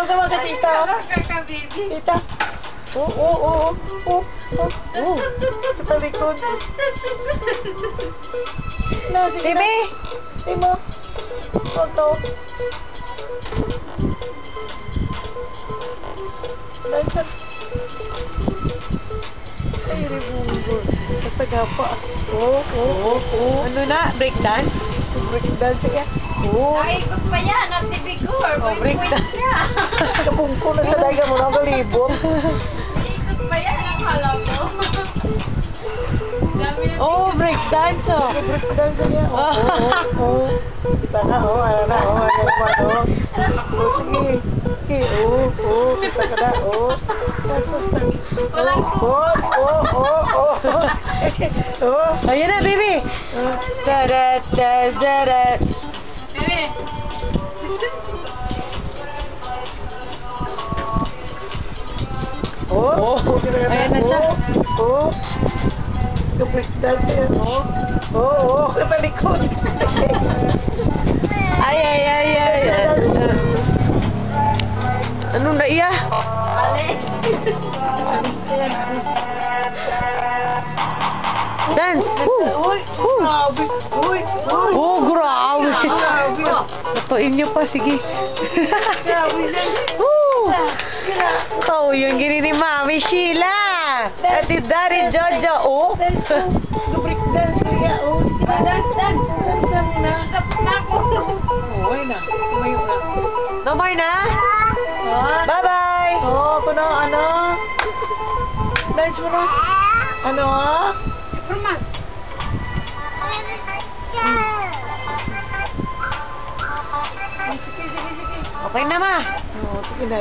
naman ka, tita. Tita. Oo. Sa likod. Bibi! Timo. Foto. Dansa. Ay, remunggo. Nagpagapa. Oo. Ano na? Breakdance? Breakdance ka? Oo. Naikot pa yan, at tibigor. Breakdance. Kabungko na sa daga mo na kalibot. Naikot pa yan, ang hala mo. Oh, breakdance oh. Breakdance niya. Oo. Kita na, ano na, sige. Kita ka na, Ayan na, baby. Darat. Bebe. Ayan na siya. Breakdance niya, katalikod. Ay. Anong naiya? Dance! Uy! Oh, grabe! Natuin niyo pa, sige. Ikaw yung gini ni Mami Sheila! At ni Daddy Jojo, oh! Breakdance niya, Dance. na. Tapos na ako. Okay na. Tumayo na. No more na? Bye-bye! Ako na, ano? Dance mo na. Ano, Superman. Okay na, ma. Sige na.